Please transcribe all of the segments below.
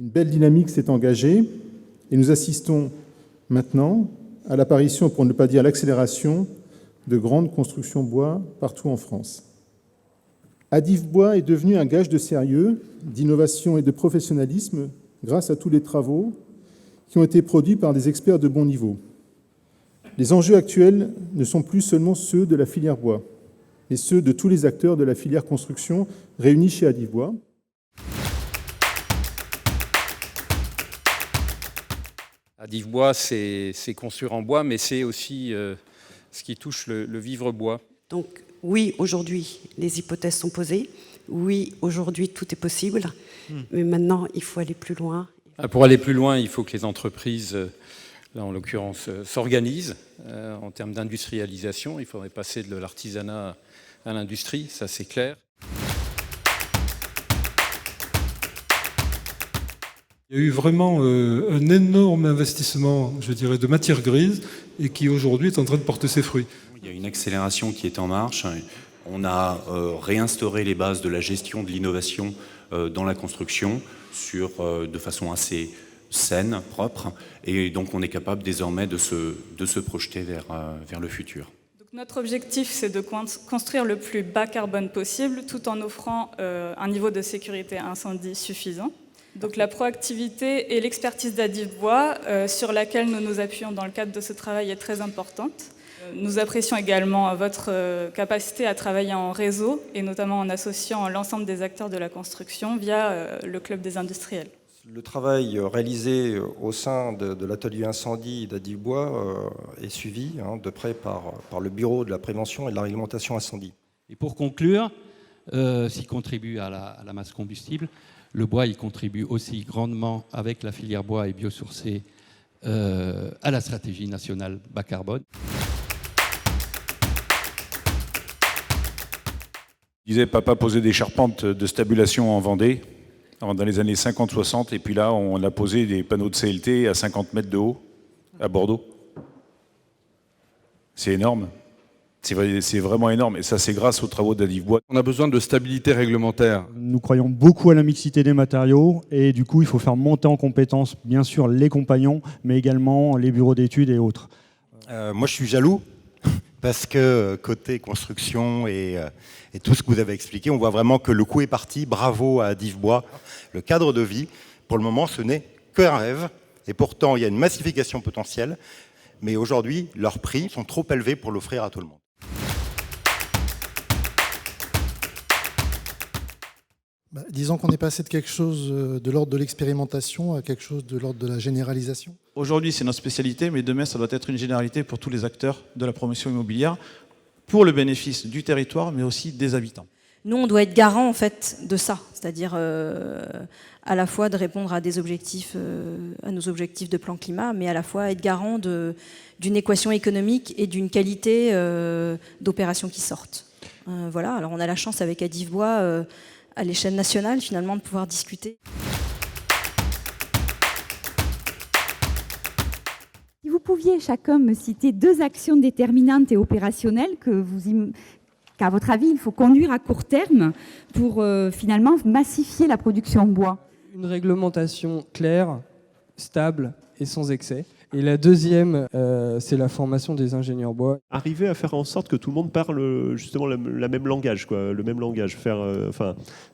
Une belle dynamique s'est engagée et nous assistons maintenant à l'apparition, pour ne pas dire l'accélération, de grandes constructions bois partout en France. Adif Bois est devenu un gage de sérieux, d'innovation et de professionnalisme grâce à tous les travaux qui ont été produits par des experts de bon niveau. Les enjeux actuels ne sont plus seulement ceux de la filière bois, mais ceux de tous les acteurs de la filière construction réunis chez Adif Bois. Adif Bois, c'est construire en bois, mais c'est aussi ce qui touche le vivre bois. Donc oui, aujourd'hui, les hypothèses sont posées. Oui, aujourd'hui, tout est possible. Mais maintenant, il faut aller plus loin. Pour aller plus loin, il faut que les entreprises, là en l'occurrence, s'organisent en termes d'industrialisation. Il faudrait passer de l'artisanat à l'industrie, ça c'est clair. Il y a eu vraiment un énorme investissement, je dirais, de matière grise et qui aujourd'hui est en train de porter ses fruits. Il y a une accélération qui est en marche. On a réinstauré les bases de la gestion de l'innovation dans la construction de façon assez saine, propre, et donc on est capable désormais de se projeter vers le futur. Donc notre objectif, c'est de construire le plus bas carbone possible, tout en offrant un niveau de sécurité incendie suffisant. Donc la proactivité et l'expertise d'Adif Bois, sur laquelle nous nous appuyons dans le cadre de ce travail, est très importante. Nous apprécions également votre capacité à travailler en réseau, et notamment en associant l'ensemble des acteurs de la construction via le Club des industriels. Le travail réalisé au sein de l'atelier incendie d'Adif Bois est suivi de près par le Bureau de la prévention et de la réglementation incendie. Et pour conclure, s'il contribue à la masse combustible, le bois il contribue aussi grandement avec la filière bois et biosourcé à la stratégie nationale bas carbone. Je disais, papa posait des charpentes de stabulation en Vendée dans les années 50-60, et puis là, on a posé des panneaux de CLT à 50 mètres de haut à Bordeaux. C'est énorme. C'est vraiment énorme, et ça, c'est grâce aux travaux d'Adif Bois. On a besoin de stabilité réglementaire. Nous croyons beaucoup à la mixité des matériaux, et du coup, il faut faire monter en compétence, bien sûr, les compagnons, mais également les bureaux d'études et autres. Moi, je suis jaloux, parce que côté construction et tout ce que vous avez expliqué, on voit vraiment que le coup est parti. Bravo à Adif Bois. Le cadre de vie, pour le moment, ce n'est qu'un rêve, et pourtant, il y a une massification potentielle, mais aujourd'hui, leurs prix sont trop élevés pour l'offrir à tout le monde. Disons qu'on est passé de quelque chose de l'ordre de l'expérimentation à quelque chose de l'ordre de la généralisation. Aujourd'hui, c'est notre spécialité, mais demain, ça doit être une généralité pour tous les acteurs de la promotion immobilière, pour le bénéfice du territoire, mais aussi des habitants. Nous, on doit être garant en fait de ça, c'est-à-dire à la fois de répondre à des objectifs, à nos objectifs de plan climat, mais à la fois être garant d'une équation économique et d'une qualité d'opération qui sortent. Voilà. Alors, on a la chance avec Adif Bois à l'échelle nationale, finalement, de pouvoir discuter. Si vous pouviez chacun me citer 2 actions déterminantes et opérationnelles qu'à votre avis, il faut conduire à court terme pour finalement massifier la production bois. Une réglementation claire, stable et sans excès. Et la deuxième, c'est la formation des ingénieurs bois. Arriver à faire en sorte que tout le monde parle justement le même langage, quoi, le même langage,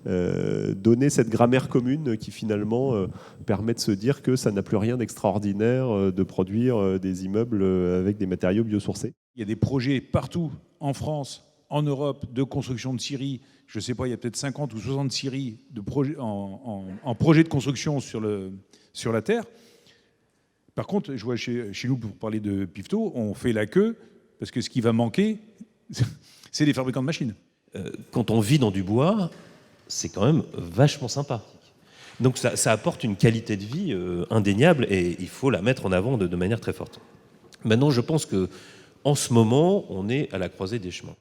donner cette grammaire commune qui finalement permet de se dire que ça n'a plus rien d'extraordinaire de produire des immeubles avec des matériaux biosourcés. Il y a des projets partout en France, en Europe, de construction de scieries. Je ne sais pas, il y a peut-être 50 ou 60 scieries en projet de construction sur la Terre. Par contre, je vois chez nous, pour parler de Pifto, on fait la queue, parce que ce qui va manquer, c'est les fabricants de machines. Quand on vit dans du bois, c'est quand même vachement sympa. Donc ça apporte une qualité de vie indéniable, et il faut la mettre en avant de manière très forte. Maintenant, je pense qu'en ce moment, on est à la croisée des chemins.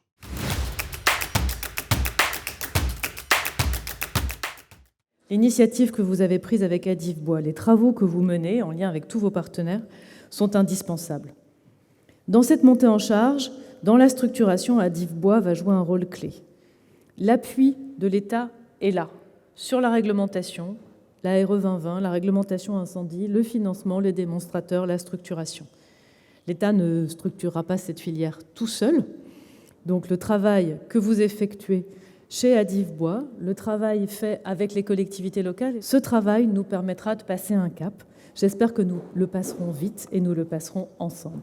L'initiative que vous avez prise avec Adif Bois, les travaux que vous menez en lien avec tous vos partenaires sont indispensables. Dans cette montée en charge, dans la structuration, Adif Bois va jouer un rôle clé. L'appui de l'État est là, sur la réglementation, la RE 2020, la réglementation incendie, le financement, les démonstrateurs, la structuration. L'État ne structurera pas cette filière tout seul. Donc le travail que vous effectuez chez Adif Bois, le travail fait avec les collectivités locales, ce travail nous permettra de passer un cap. J'espère que nous le passerons vite et nous le passerons ensemble.